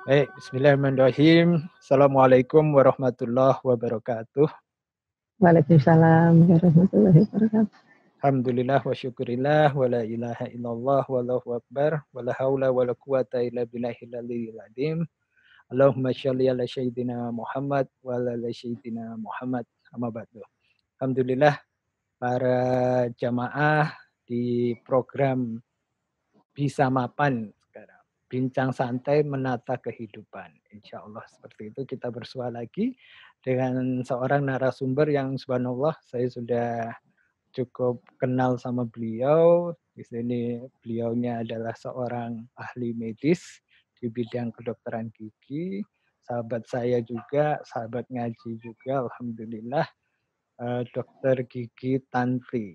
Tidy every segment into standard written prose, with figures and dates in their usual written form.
Baik, bismillahirrahmanirrahim. Assalamualaikum warahmatullahi wabarakatuh. Waalaikumsalam warahmatullahi wabarakatuh. Alhamdulillah wa syukurillah wa la ilaha illallah wallahu akbar wa la haula wa la quwata illa billahil aliyyil azim. Allahumma sholli ala sayyidina Muhammad wa ala ali sayyidina Muhammad. Amma ba'du. Alhamdulillah para jamaah di program Bisa Mapan sekarang. Bincang santai menata kehidupan. Insya Allah seperti itu kita bersua lagi dengan seorang narasumber yang subhanallah saya sudah cukup kenal sama beliau. Di sini beliaunya adalah seorang ahli medis di bidang kedokteran gigi. Sahabat saya juga, sahabat ngaji juga, alhamdulillah, Dokter Gigi Tanti.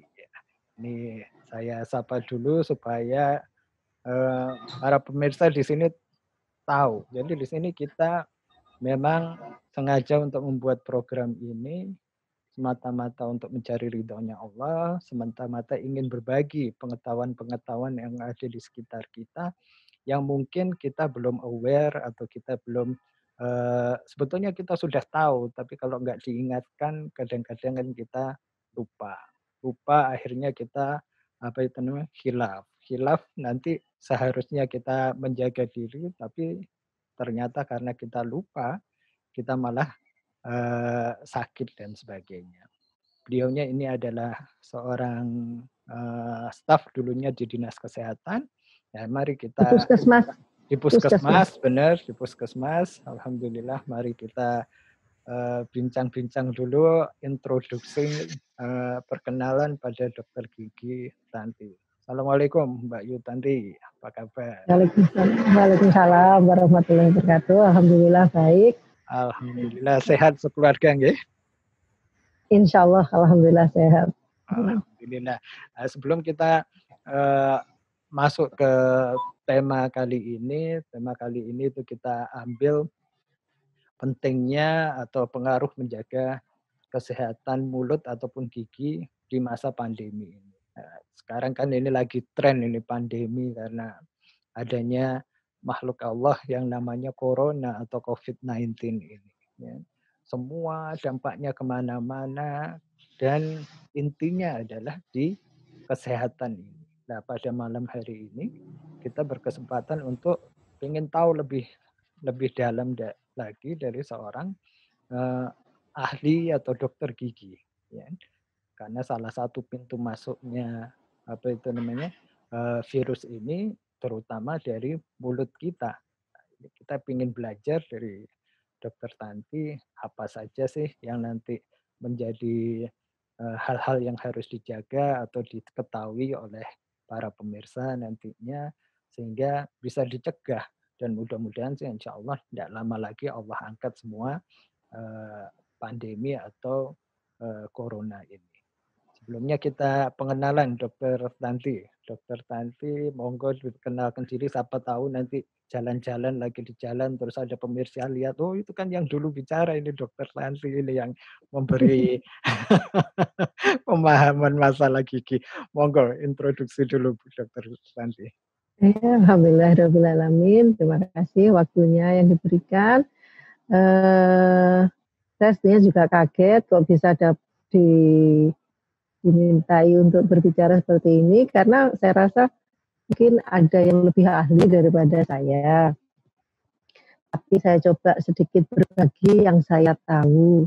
Ini saya sapa dulu supaya para pemirsa di sini tahu. Jadi di sini kita memang sengaja untuk membuat program ini semata-mata untuk mencari ridhonya Allah, semata-mata ingin berbagi pengetahuan-pengetahuan yang ada di sekitar kita yang mungkin kita belum aware atau kita belum sebetulnya kita sudah tahu, tapi kalau nggak diingatkan kadang-kadang kan kita lupa. Lupa akhirnya kita apa itu namanya khilaf. Khilaf nanti seharusnya kita menjaga diri, tapi ternyata karena kita lupa, kita malah sakit dan sebagainya. Beliaunya ini adalah seorang staf dulunya di Dinas Kesehatan. Ya, mari Di kita Puskesmas. di Puskesmas, benar di Puskesmas. Alhamdulillah, mari kita bincang-bincang dulu introduksi perkenalan pada Dokter Gigi Tanti. Assalamualaikum Mbak Yu Tanti, apa kabar? Waalaikumsalam warahmatullahi wabarakatuh. Alhamdulillah baik. Alhamdulillah sehat sekeluarga nggih? Insya Allah, alhamdulillah sehat. Alhamdulillah. Sebelum kita masuk ke tema kali ini itu kita ambil pentingnya atau pengaruh menjaga kesehatan mulut ataupun gigi di masa pandemi ini. Sekarang kan ini lagi tren ini pandemi karena adanya makhluk Allah yang namanya corona atau COVID-19 ini. Ya. Semua dampaknya kemana-mana dan intinya adalah di kesehatan ini. Nah, pada malam hari ini kita berkesempatan untuk ingin tahu lebih dalam lagi dari seorang ahli atau dokter gigi, ya. Karena salah satu pintu masuknya apa itu namanya virus ini terutama dari mulut kita. Kita ingin belajar dari Dokter Tanti apa saja sih yang nanti menjadi hal-hal yang harus dijaga atau diketahui oleh para pemirsa nantinya sehingga bisa dicegah dan mudah-mudahan sih insya Allah tidak lama lagi Allah angkat semua pandemi atau corona ini. Sebelumnya kita pengenalan Dokter Tanti. Dokter Tanti, monggo dikenalkan diri, siapa tahu nanti jalan-jalan lagi di jalan terus ada pemirsa lihat, oh itu kan yang dulu bicara ini Dokter Tanti ini yang memberi pemahaman masalah gigi. Monggo introduksi dulu Dokter Tanti. Alhamdulillahirrahmanirrahim. Terima kasih waktunya yang diberikan. Saya sebenarnya juga kaget kok bisa dimintai untuk berbicara seperti ini karena saya rasa mungkin ada yang lebih ahli daripada saya. Tapi saya coba sedikit berbagi yang saya tahu.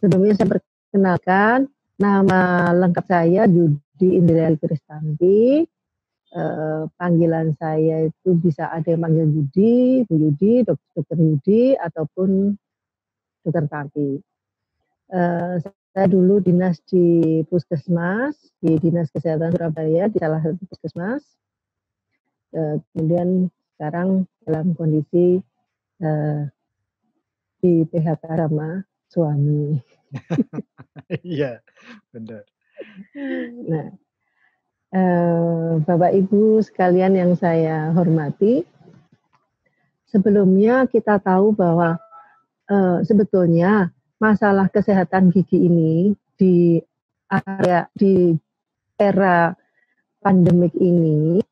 Sebelumnya saya perkenalkan, nama lengkap saya Yudi Indriani Kristanti. Panggilan saya itu bisa ada yang panggil Yudi, Bu Yudi, Dokter Yudi, ataupun Dokter Tanti. Saya dulu dinas di Puskesmas, di Dinas Kesehatan Surabaya, di salah satu Puskesmas. Kemudian sekarang dalam kondisi di PHK sama suami. Iya, benar. Nah, Bapak Ibu sekalian yang saya hormati, sebelumnya kita tahu bahwa sebetulnya masalah kesehatan gigi ini di era pandemik ini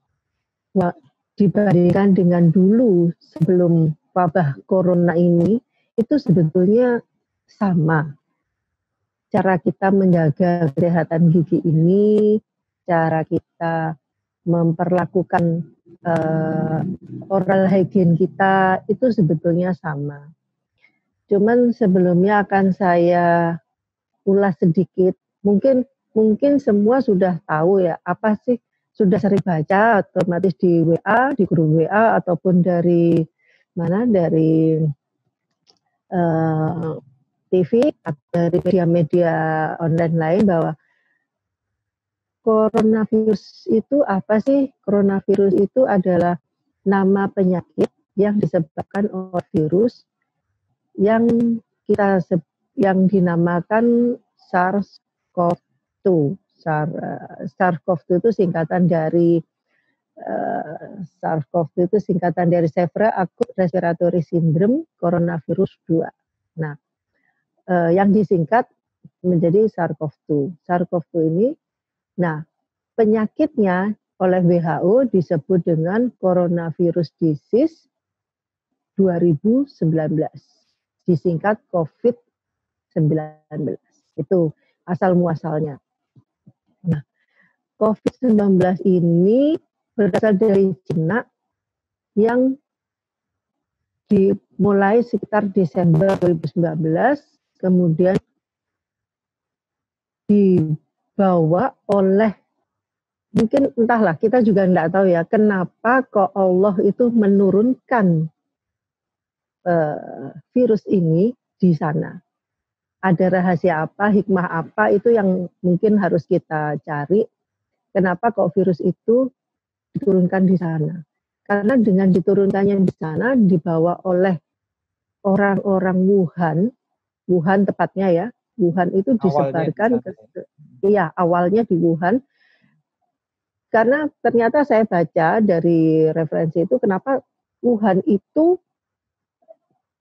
dibandingkan dengan dulu sebelum wabah corona ini, itu sebetulnya sama. Cara kita menjaga kesehatan gigi ini, cara kita memperlakukan oral hygiene kita itu sebetulnya sama. Cuman sebelumnya akan saya ulas sedikit. Mungkin semua sudah tahu ya, apa sih, sudah sering baca otomatis di WA, di grup WA ataupun dari TV atau dari media-media online lain bahwa coronavirus itu apa sih? Coronavirus itu adalah nama penyakit yang disebabkan oleh virus yang yang dinamakan SARS-CoV-2. SARS-CoV-2 itu singkatan dari SARS-CoV-2 itu singkatan dari Severe Acute Respiratory Syndrome Coronavirus 2. Nah, yang disingkat menjadi SARS-CoV-2. SARS-CoV-2 ini, nah, penyakitnya oleh WHO disebut dengan Coronavirus Disease 2019. Disingkat COVID-19. Itu asal muasalnya. Nah, COVID-19 ini berasal dari Cina yang dimulai sekitar Desember 2019, kemudian dibawa oleh, mungkin entahlah, kita juga tidak tahu ya, kenapa kok Allah itu menurunkan virus ini di sana. Ada rahasia apa, hikmah apa, itu yang mungkin harus kita cari. Kenapa kok virus itu diturunkan di sana? Karena dengan diturunkannya di sana, dibawa oleh orang-orang Wuhan tepatnya ya, Wuhan itu disebarkan awalnya di Wuhan. Karena ternyata saya baca dari referensi itu, kenapa Wuhan itu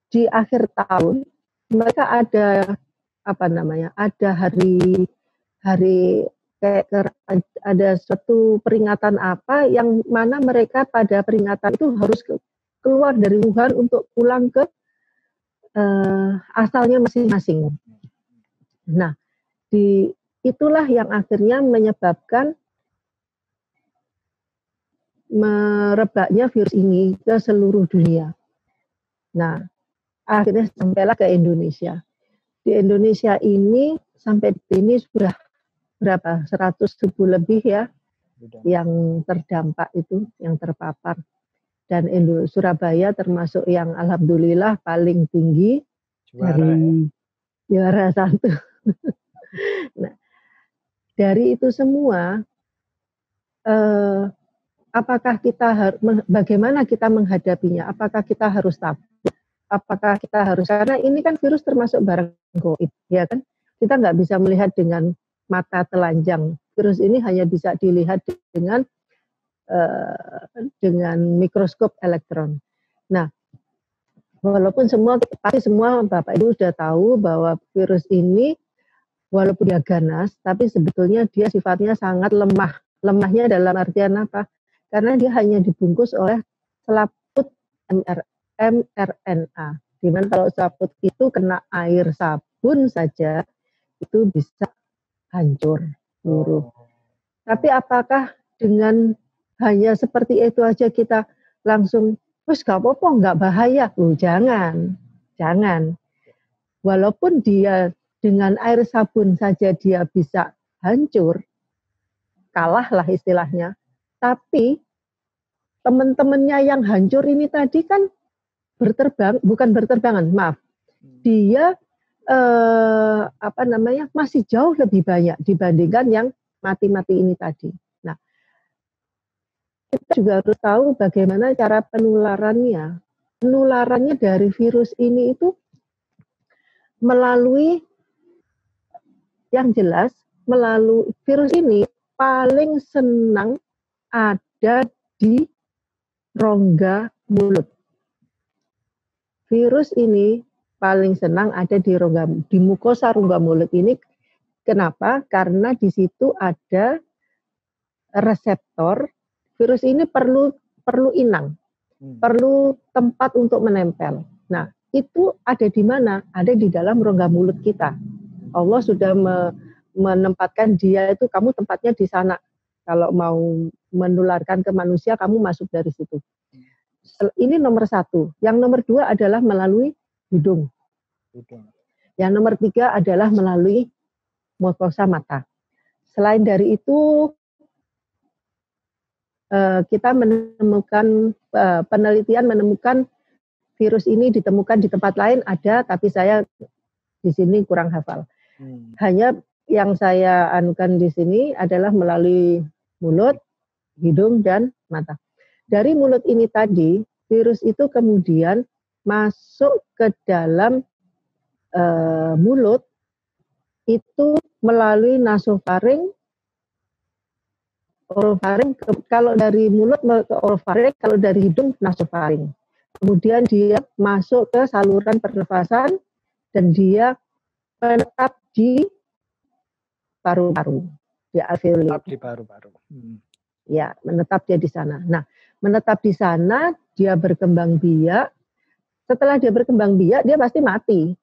di akhir tahun mereka ada ada hari kayak ada suatu peringatan apa yang mana mereka pada peringatan itu harus keluar dari Wuhan untuk pulang ke asalnya masing-masing. Nah, itulah yang akhirnya menyebabkan merebaknya virus ini ke seluruh dunia. Nah, akhirnya sampailah ke Indonesia. Di Indonesia ini sampai ini sudah berapa? 100.000 lebih ya yang terdampak itu, yang terpapar. Dan Surabaya termasuk yang alhamdulillah paling tinggi dari juara 1. Nah, dari itu semua, apakah bagaimana kita menghadapinya? Apakah kita harus takut? Apakah kita harus, karena ini kan virus termasuk barang gaib, ya kan? Kita nggak bisa melihat dengan mata telanjang. Virus ini hanya bisa dilihat dengan mikroskop elektron. Nah, walaupun pasti semua Bapak Ibu sudah tahu bahwa virus ini walaupun dia ganas, tapi sebetulnya dia sifatnya sangat lemah. Lemahnya dalam artian apa? Karena dia hanya dibungkus oleh selaput mRNA. Dimana kalau selaput itu kena air sabun saja, itu bisa hancur, luruh. Tapi apakah dengan hanya seperti itu aja kita langsung, terus gak apa-apa, nggak bahaya? Jangan. Walaupun dia dengan air sabun saja dia bisa hancur, kalah lah istilahnya. Tapi teman-temannya yang hancur ini tadi kan dia masih jauh lebih banyak dibandingkan yang mati-mati ini tadi. Nah, kita juga harus tahu bagaimana cara penularannya. Penularannya dari virus ini itu melalui virus ini paling senang ada di rongga mulut. Virus ini paling senang ada di mukosa rongga mulut ini. Kenapa? Karena di situ ada reseptor. Virus ini perlu perlu inang, perlu tempat untuk menempel. Nah, itu ada di mana? Ada di dalam rongga mulut kita. Allah sudah menempatkan dia itu, kamu tempatnya di sana. Kalau mau menularkan ke manusia, kamu masuk dari situ. Ini nomor 1. Yang nomor 2 adalah melalui hidung. Yang nomor 3 adalah melalui mukosa mata. Selain dari itu, kita menemukan, penelitian menemukan virus ini ditemukan di tempat lain ada, tapi saya di sini kurang hafal. Hanya yang saya anukan di sini adalah melalui mulut, hidung, dan mata. Dari mulut ini tadi, virus itu kemudian masuk ke dalam mulut, itu melalui nasofaring, orofaring. Kalau dari mulut ke orofaring, kalau dari hidung nasofaring. Kemudian dia masuk ke saluran pernafasan dan dia menetap di paru-paru, di alveoli. Menetap di paru-paru. Ya, menetap dia di sana. Nah, menetap di sana, dia berkembang biak. Setelah dia berkembang biak, dia pasti mati.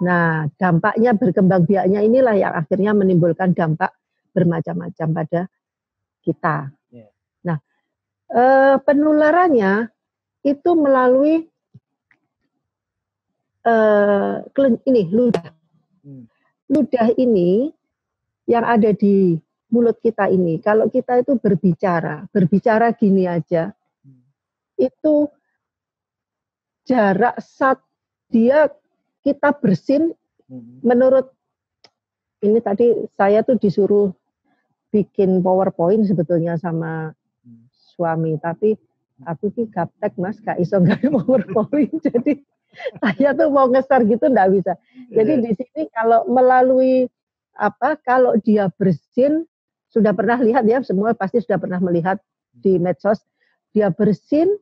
Nah, dampaknya berkembang biaknya inilah yang akhirnya menimbulkan dampak bermacam-macam pada kita. Nah, penularannya itu melalui ini ludah. Ludah ini yang ada di mulut kita ini, kalau kita itu berbicara gini aja, itu jarak kita bersin, menurut ini tadi saya tuh disuruh bikin PowerPoint sebetulnya sama suami, tapi aku sih gaptek Mas, gak iso gak PowerPoint, jadi saya tuh mau ngeser gitu enggak bisa. Jadi di sini kalau melalui kalau dia bersin, sudah pernah lihat ya, semua pasti sudah pernah melihat di medsos, dia bersin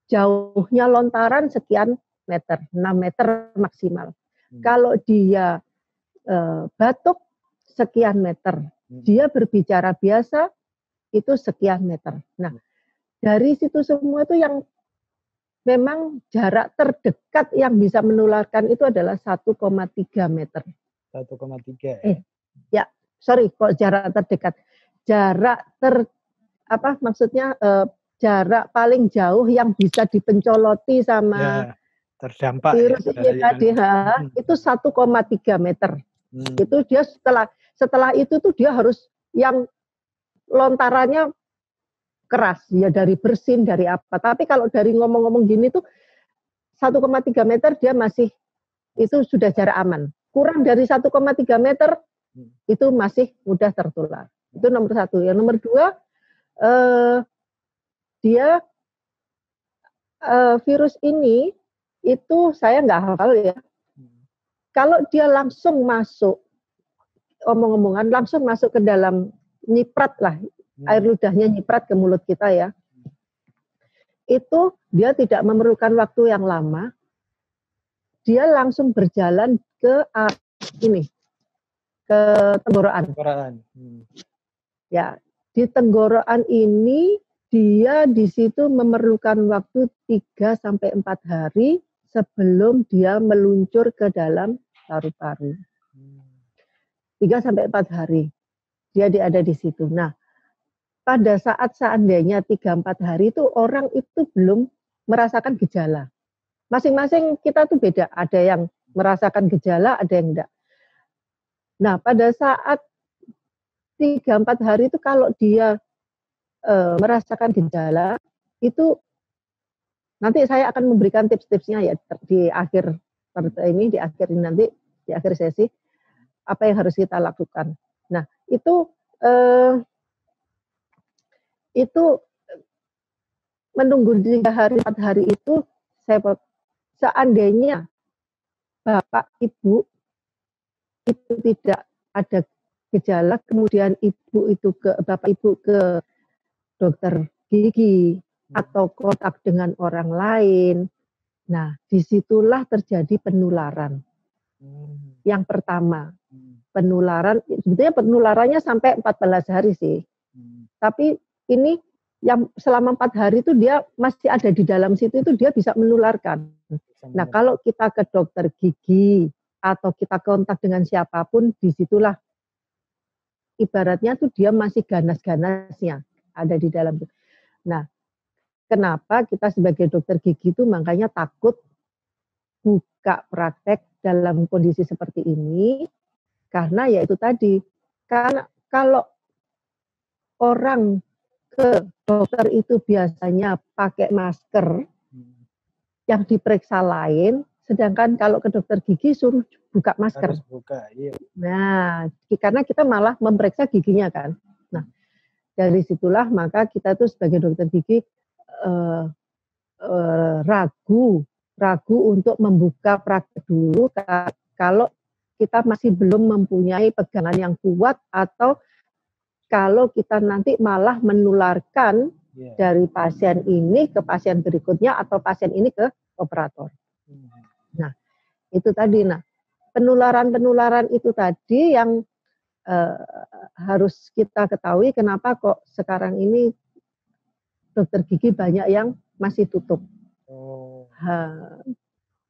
jauhnya lontaran sekian meter, 6 meter maksimal. Kalau dia batuk sekian meter, dia berbicara biasa itu sekian meter. Nah, dari situ semua itu yang memang jarak terdekat yang bisa menularkan itu adalah 1,3 meter. 1,3. Ya, sorry, kok jarak terdekat. Jarak maksudnya jarak paling jauh yang bisa dipencoloti sama terdampak virus ini tadi, itu 1,3 meter. Itu dia setelah itu tuh dia harus yang lontarannya keras, ya dari bersin, dari apa. Tapi kalau dari ngomong-ngomong gini tuh 1,3 meter dia masih, itu sudah jarak aman. Kurang dari 1,3 meter itu masih mudah tertular. Itu nomor 1. Yang nomor 2, dia virus ini itu saya nggak hafal ya. Kalau dia langsung masuk, omong-omongan langsung masuk ke dalam, nyiprat lah, air ludahnya nyiprat ke mulut kita ya, itu dia tidak memerlukan waktu yang lama, dia langsung berjalan ke ke tenggorokan. Ya, di tenggorokan ini dia di situ memerlukan waktu 3-4 hari sebelum dia meluncur ke dalam paru-paru. 3-4 hari dia ada di situ. Nah, pada saat seandainya 3-4 hari itu orang itu belum merasakan gejala. Masing-masing kita tuh beda. Ada yang merasakan gejala, ada yang enggak. Nah, pada saat 3-4 hari itu kalau dia merasakan gejala, itu nanti saya akan memberikan tips-tipsnya ya di akhir ini, di akhir sesi, apa yang harus kita lakukan. Nah, itu menunggu 3-4 hari itu, seandainya Bapak Ibu itu tidak ada gejala, kemudian Bapak Ibu ke dokter gigi atau kontak dengan orang lain, nah disitulah terjadi penularan. Yang pertama, penularan, sebetulnya penularannya sampai 14 hari sih. Tapi ini yang selama 4 hari itu dia masih ada di dalam situ, itu dia bisa menularkan. Nah, kalau kita ke dokter gigi atau kita kontak dengan siapapun, disitulah ibaratnya tuh dia masih ganas-ganasnya ada di dalam. Nah, kenapa kita sebagai dokter gigi itu makanya takut buka praktek dalam kondisi seperti ini? Karena ya itu tadi, karena kalau orang ke dokter itu biasanya pakai masker, yang diperiksa lain, sedangkan kalau ke dokter gigi suruh buka masker. Harus buka, iya. Nah, karena kita malah memeriksa giginya kan. Nah, dari situlah maka kita tuh sebagai dokter gigi ragu untuk membuka praktek dulu kalau kita masih belum mempunyai pegangan yang kuat, atau kalau kita nanti malah menularkan dari pasien ini ke pasien berikutnya atau pasien ini ke operator. Nah, itu tadi. Nah, penularan itu tadi yang harus kita ketahui, kenapa kok sekarang ini dokter gigi banyak yang masih tutup.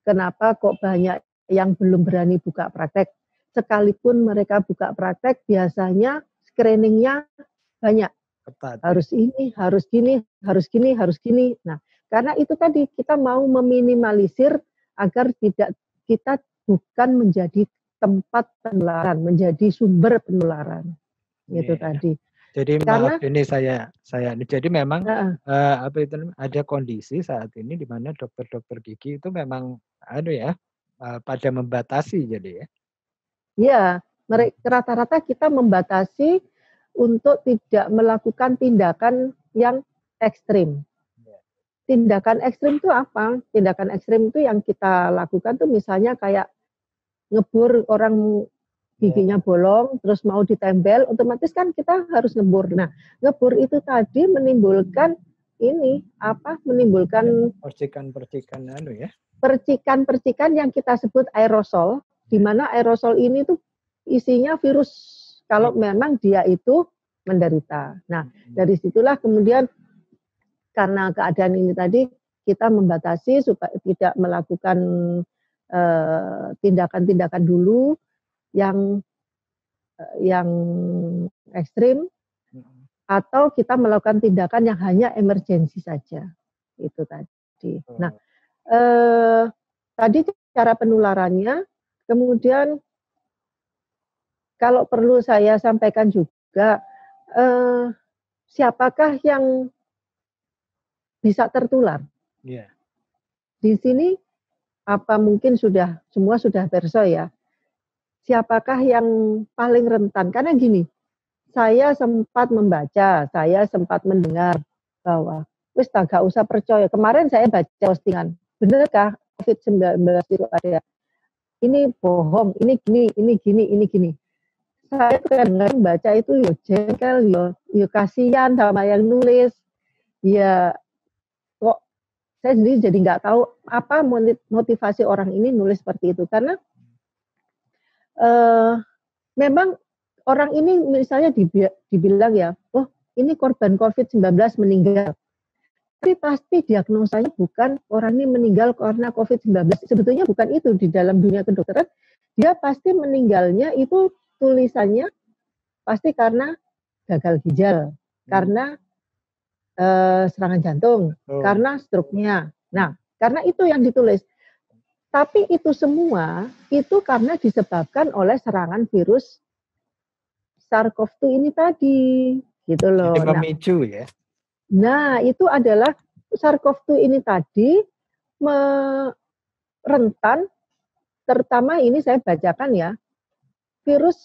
Kenapa kok banyak yang belum berani buka praktek. Sekalipun mereka buka praktek, biasanya screeningnya banyak. Ketat. Harus ini, harus gini, harus gini, harus gini. Nah, karena itu tadi kita mau meminimalisir agar kita bukan menjadi tempat penularan, menjadi sumber penularan. Itu tadi. Jadi maaf ini saya jadi memang ada kondisi saat ini di mana dokter-dokter gigi itu memang pada membatasi jadi ya. Iya, rata-rata kita membatasi untuk tidak melakukan tindakan yang ekstrim. Tindakan ekstrim itu apa? Tindakan ekstrim itu yang kita lakukan tuh misalnya kayak ngebur, orang giginya bolong, terus mau ditempel, otomatis kan kita harus ngebur. Nah, ngebur itu tadi menimbulkan menimbulkan percikan-percikan yang kita sebut aerosol, di mana aerosol ini tuh isinya virus kalau memang dia itu menderita. Nah, dari situlah kemudian karena keadaan ini tadi kita membatasi supaya tidak melakukan tindakan-tindakan dulu yang ekstrim, atau kita melakukan tindakan yang hanya emergensi saja. Itu tadi. Nah, tadi cara penularannya, kemudian kalau perlu saya sampaikan juga, siapakah yang bisa tertular? Di sini apa mungkin semua sudah perso ya? Siapakah yang paling rentan? Karena gini, saya sempat membaca, saya sempat mendengar bahwa wis gak usah percaya. Kemarin saya baca postingan, benarkah COVID-19 itu ada? Ini bohong, ini gini. Saya kadang-kadang baca itu yo jengkel, yo kasihan sama yang nulis. Ya kok saya sendiri jadi nggak tahu apa motivasi orang ini nulis seperti itu, karena memang orang ini misalnya dibilang ya, oh ini korban COVID-19 meninggal. Tapi pasti diagnosanya bukan orang ini meninggal karena COVID-19. Sebetulnya bukan itu di dalam dunia kedokteran. Dia pasti meninggalnya itu tulisannya pasti karena gagal ginjal, karena serangan jantung, karena stroke-nya. Nah, karena itu yang ditulis. Tapi itu semua itu karena disebabkan oleh serangan virus SARS-CoV-2 ini tadi, gitu loh. Jadi memicu ya. Nah, itu adalah SARS-CoV-2 ini tadi rentan, terutama ini saya bacakan ya, virus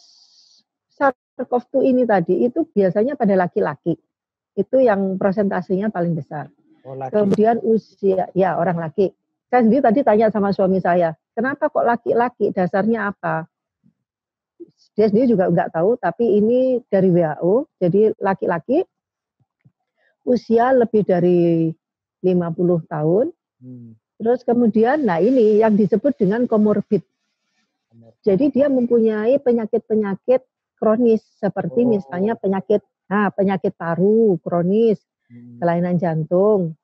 SARS-CoV-2 ini tadi itu biasanya pada laki-laki. Itu yang persentasenya paling besar. Kemudian usia, ya orang laki. Saya sendiri tadi tanya sama suami saya, kenapa kok laki-laki, dasarnya apa? Dia sendiri juga nggak tahu, tapi ini dari WHO, jadi laki-laki usia lebih dari 50 tahun. Terus kemudian, nah ini yang disebut dengan komorbid. Jadi dia mempunyai penyakit-penyakit kronis, seperti misalnya penyakit paru kronis, kelainan jantung,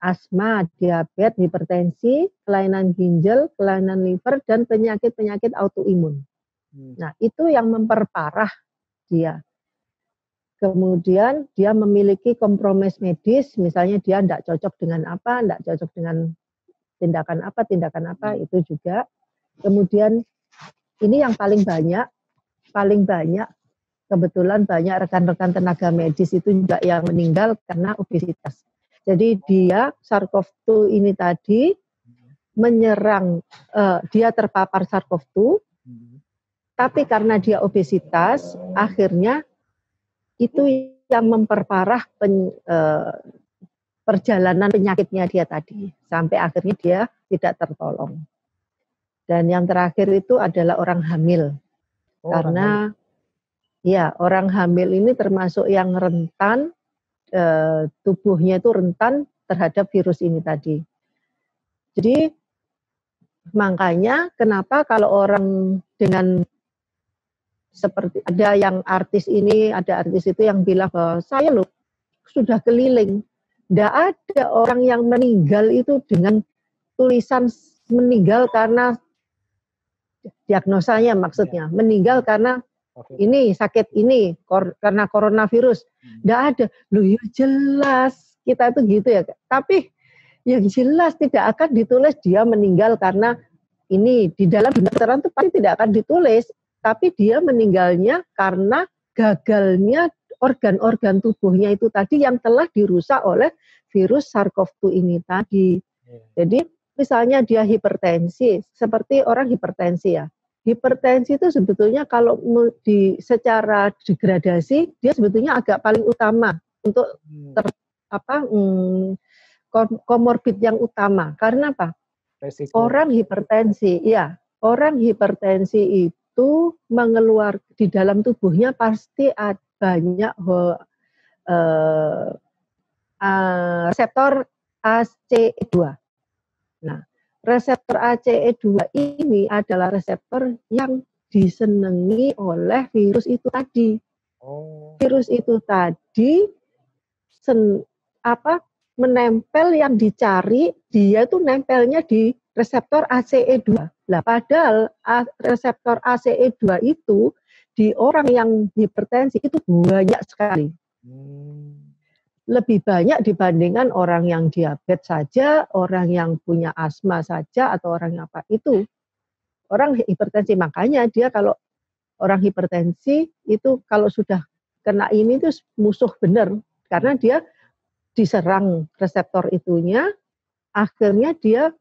asma, diabetes, hipertensi, kelainan ginjal, kelainan liver, dan penyakit-penyakit autoimun. Nah, itu yang memperparah dia. Kemudian dia memiliki kompromis medis, misalnya dia tidak cocok dengan apa, tidak cocok dengan tindakan apa, itu juga. Kemudian ini yang paling banyak, kebetulan banyak rekan-rekan tenaga medis itu juga yang meninggal karena obesitas. Jadi dia SARS-CoV-2 ini tadi menyerang, dia terpapar SARS-CoV-2, tapi karena dia obesitas, akhirnya itu yang memperparah perjalanan penyakitnya dia tadi. Sampai akhirnya dia tidak tertolong. Dan yang terakhir itu adalah orang hamil. Karena ya orang hamil ini termasuk yang rentan, tubuhnya itu rentan terhadap virus ini tadi. Jadi makanya kenapa kalau orang dengan seperti ada yang artis ini, ada artis itu yang bilang bahwa saya loh sudah keliling. Tidak ada orang yang meninggal itu dengan tulisan meninggal karena diagnosanya maksudnya. Meninggal karena ini sakit ini, karena coronavirus. Tidak ada. Loh ya jelas, kita itu gitu ya. Tapi yang jelas tidak akan ditulis dia meninggal karena ini. Di dalam kedokteran itu pasti tidak akan ditulis. Tapi dia meninggalnya karena gagalnya organ-organ tubuhnya itu tadi yang telah dirusak oleh virus SARS-CoV-2 ini tadi. Jadi misalnya dia hipertensi, seperti orang hipertensi ya. Hipertensi itu sebetulnya kalau secara degradasi dia sebetulnya agak paling utama untuk komorbid yang utama. Karena apa? Resiko. Orang hipertensi itu di dalam tubuhnya pasti ada banyak reseptor ACE2. Nah, reseptor ACE2 ini adalah reseptor yang disenangi oleh virus itu tadi. Virus itu tadi menempel yang dicari, dia itu nempelnya di reseptor ACE2. Lah padahal reseptor ACE2 itu di orang yang hipertensi itu banyak sekali. Lebih banyak dibandingkan orang yang diabetes saja, orang yang punya asma saja, atau orang yang apa itu. Orang hipertensi, makanya dia kalau orang hipertensi itu kalau sudah kena ini itu musuh benar. Karena dia diserang reseptor itunya, akhirnya dia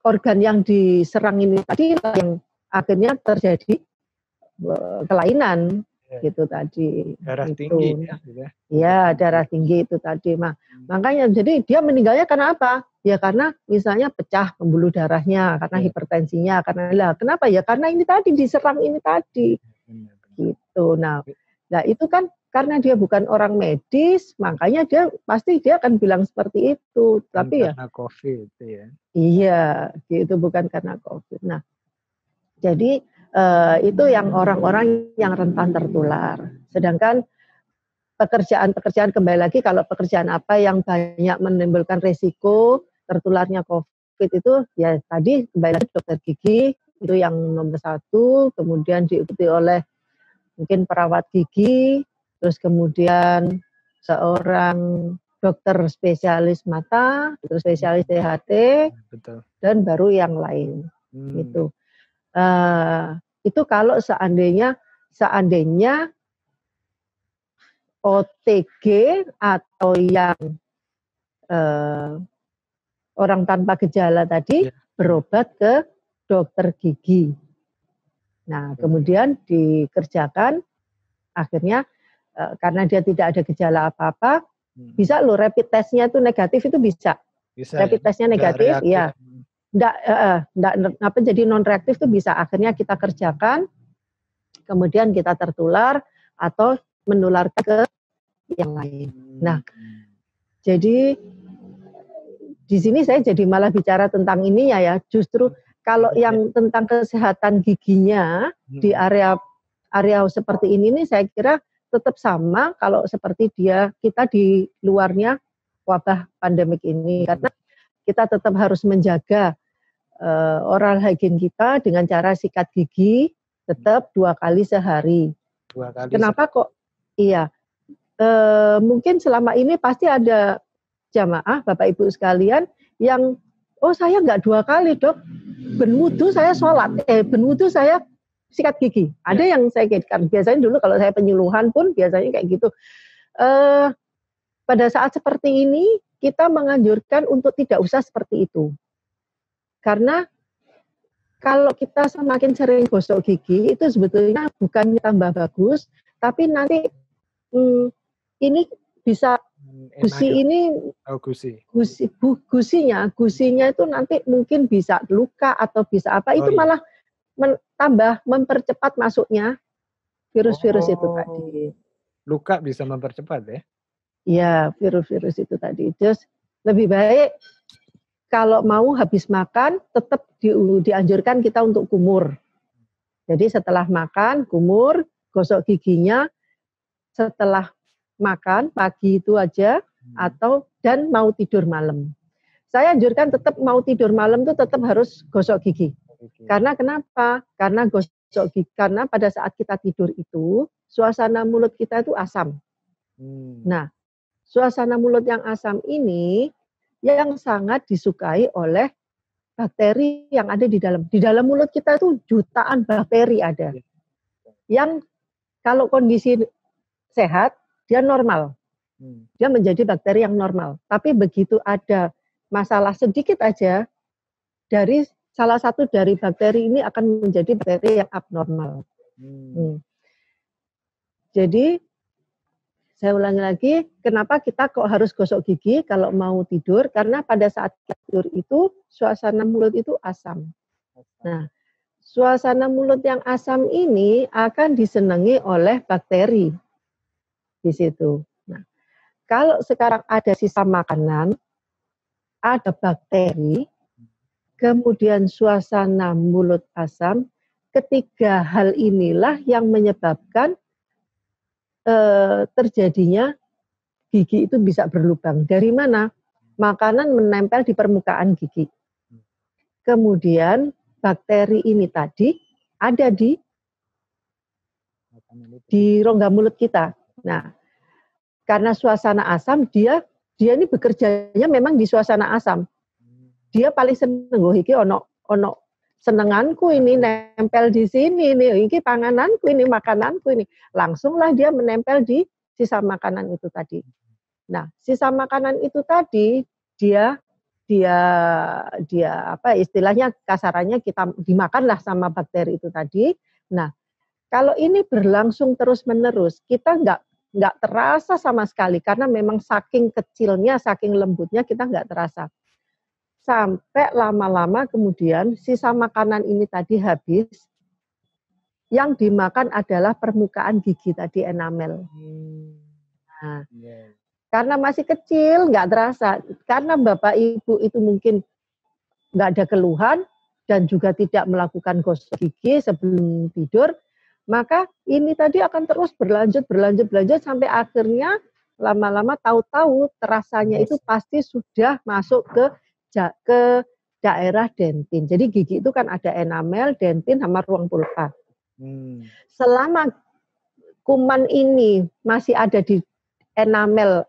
organ yang diserang ini tadi yang akhirnya terjadi kelainan gitu tadi. Darah gitu. Tinggi ya, darah tinggi itu tadi. Makanya jadi dia meninggalnya karena apa? Ya karena misalnya pecah pembuluh darahnya, karena hipertensinya, karena kenapa ya? Karena ini tadi diserang ini tadi. Gitu. Nah, itu kan karena dia bukan orang medis, makanya dia akan bilang seperti itu. Tapi karena COVID itu ya. Iya, itu bukan karena COVID. Nah, jadi itu yang orang-orang yang rentan tertular. Sedangkan pekerjaan kembali lagi, kalau pekerjaan apa yang banyak menimbulkan resiko tertularnya COVID itu, ya tadi kembali lagi dokter gigi, itu yang nomor 1, kemudian diikuti oleh mungkin perawat gigi, terus kemudian seorang dokter spesialis mata, dokter spesialis THT, dan baru yang lain. Gitu. Itu kalau seandainya OTG atau yang orang tanpa gejala tadi berobat ke dokter gigi. Nah, kemudian dikerjakan, akhirnya karena dia tidak ada gejala apa-apa, bisa loh rapid testnya itu negatif, itu bisa. Rapid testnya negatif, ya. Enggak jadi non reaktif itu bisa. Akhirnya kita kerjakan, kemudian kita tertular atau menularkan ke yang lain. Nah, jadi di sini saya jadi malah bicara tentang ininya ya. Justru kalau yang tentang kesehatan giginya di area seperti ini nih, saya kira tetap sama kalau seperti kita di luarnya wabah pandemik ini, karena kita tetap harus menjaga oral hygiene kita dengan cara sikat gigi tetap 2 kali sehari. 2 kali. Kenapa kok? Iya, mungkin selama ini pasti ada jamaah Bapak Ibu sekalian yang saya nggak 2 kali dok, ben wudu saya sholat, ben wudu saya sikat gigi. Ada yang saya kaitkan. Biasanya dulu kalau saya penyuluhan pun biasanya kayak gitu. Pada saat seperti ini kita menganjurkan untuk tidak usah seperti itu. Karena kalau kita semakin sering gosok gigi itu sebetulnya bukannya tambah bagus, tapi nanti ini bisa gusinya itu nanti mungkin bisa luka atau bisa apa, itu malah tambah mempercepat masuknya virus-virus itu tadi. Luka bisa mempercepat ya? Iya, virus-virus itu tadi. Terus lebih baik kalau mau habis makan tetap dianjurkan kita untuk kumur. Jadi setelah makan kumur, gosok giginya setelah makan pagi itu aja dan mau tidur malam. Saya anjurkan tetap mau tidur malam itu tetap harus gosok gigi. Karena kenapa? Karena gosok gigi, karena pada saat kita tidur itu suasana mulut kita itu asam. Nah, suasana mulut yang asam ini yang sangat disukai oleh bakteri yang ada di dalam. Di dalam mulut kita itu jutaan bakteri ada. Yang kalau kondisi sehat, dia normal. Dia menjadi bakteri yang normal. Tapi begitu ada masalah sedikit aja, dari salah satu dari bakteri ini akan menjadi bakteri yang abnormal. Jadi, saya ulangi lagi, kenapa kita kok harus gosok gigi kalau mau tidur? Karena pada saat tidur itu, suasana mulut itu asam. Nah, suasana mulut yang asam ini akan disenangi oleh bakteri di situ. Nah, kalau sekarang ada sisa makanan, ada bakteri, kemudian suasana mulut asam, ketiga hal inilah yang menyebabkan terjadinya gigi itu bisa berlubang. Dari mana? Makanan menempel di permukaan gigi. Kemudian bakteri ini tadi ada di rongga mulut kita. Nah, karena suasana asam, dia ini bekerjanya memang di suasana asam. Dia paling seneng iki ono senenganku ini nempel di sini nih, ini pangananku ini, makananku ini. Langsunglah dia menempel di sisa makanan itu tadi. Nah, sisa makanan itu tadi dia apa istilahnya kasarannya kita dimakanlah sama bakteri itu tadi. Nah, kalau ini berlangsung terus-menerus, kita nggak terasa sama sekali karena memang saking kecilnya, saking lembutnya kita nggak terasa. Sampai lama-lama kemudian sisa makanan ini tadi habis, yang dimakan adalah permukaan gigi tadi, enamel. Nah, karena masih kecil nggak terasa, karena Bapak Ibu itu mungkin nggak ada keluhan dan juga tidak melakukan gosok gigi sebelum tidur, maka ini tadi akan terus berlanjut sampai akhirnya lama-lama tahu-tahu terasanya itu pasti sudah masuk ke daerah dentin. Jadi gigi itu kan ada enamel, dentin, sama ruang pulpa. Selama kuman ini masih ada di enamel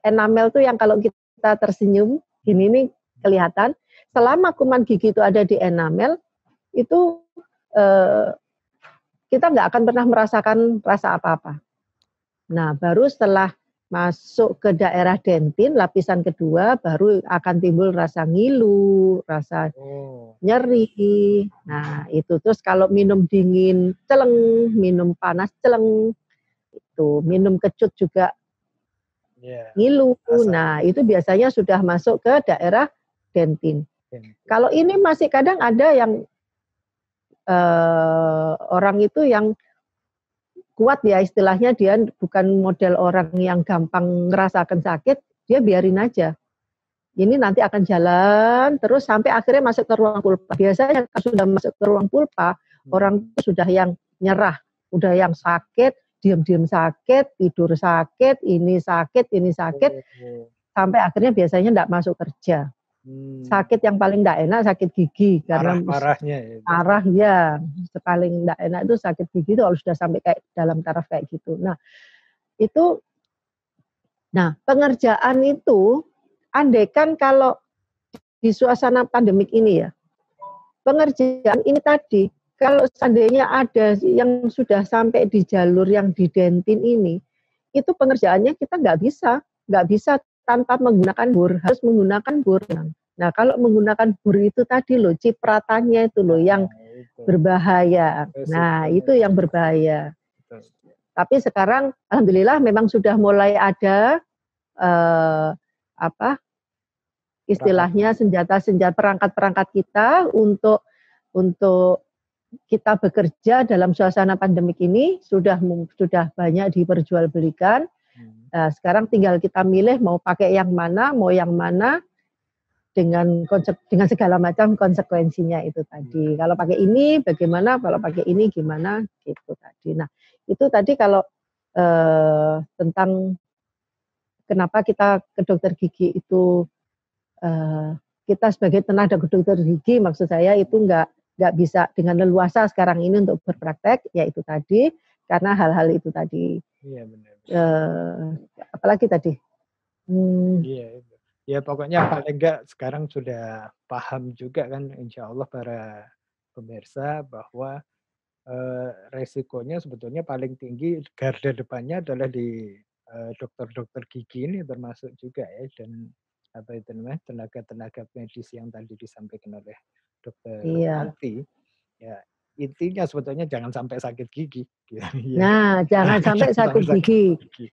itu yang kalau kita tersenyum, gini nih kelihatan. Selama kuman gigi itu ada di enamel, itu kita nggak akan pernah merasakan rasa apa-apa. Nah, baru setelah masuk ke daerah dentin, lapisan kedua, baru akan timbul rasa ngilu, rasa nyeri. Nah, itu terus kalau minum dingin, celeng, minum panas, celeng, itu minum kecut juga ngilu. Nah, itu biasanya sudah masuk ke daerah dentin. Kalau ini masih kadang ada yang orang itu yang kuat ya istilahnya, dia bukan model orang yang gampang ngerasakan sakit, dia biarin aja. Ini nanti akan jalan terus sampai akhirnya masuk ke ruang pulpa. Biasanya kalau sudah masuk ke ruang pulpa, orang itu sudah yang nyerah, udah yang sakit, diam-diam sakit, tidur sakit, ini sakit, Oh. sampai akhirnya biasanya enggak masuk kerja. Sakit yang paling enggak enak sakit gigi karena Parah-parahnya ya itu. parah ya, paling enggak enak itu sakit gigi itu kalau sudah sampai kayak dalam taraf kayak gitu. Nah, pengerjaan itu andaikan kalau di suasana pandemik ini ya, pengerjaan ini tadi, kalau seandainya ada yang sudah sampai di jalur yang di Dentin ini, itu pengerjaannya kita nggak bisa tanpa menggunakan bor, harus menggunakan bor. Nah, kalau menggunakan bor itu tadi loh, cipratannya itu loh yang berbahaya. Nah, itu yang berbahaya. Tapi sekarang alhamdulillah memang sudah mulai ada istilahnya senjata-senjata perangkat-perangkat kita untuk kita bekerja dalam suasana pandemik ini sudah banyak diperjualbelikan. Sekarang tinggal kita milih mau pakai yang mana dengan segala macam konsekuensinya itu tadi. Kalau pakai ini bagaimana, kalau pakai ini gimana gitu tadi. Nah, itu tadi kalau tentang kenapa kita ke dokter gigi itu kita sebagai tenaga dokter gigi, maksud saya itu nggak bisa dengan leluasa sekarang ini untuk berpraktek, yaitu tadi karena hal-hal itu tadi. Iya benar. Apalagi tadi? Iya, ya pokoknya paling enggak sekarang sudah paham juga kan, insya Allah para pemirsa bahwa resikonya sebetulnya paling tinggi garda depannya adalah di dokter-dokter gigi ini termasuk juga ya, dan apa itu namanya tenaga-tenaga medis yang tadi disampaikan oleh dokter Yanti. Ya intinya sebetulnya jangan sampai sakit gigi. Nah, jangan sampai sakit gigi.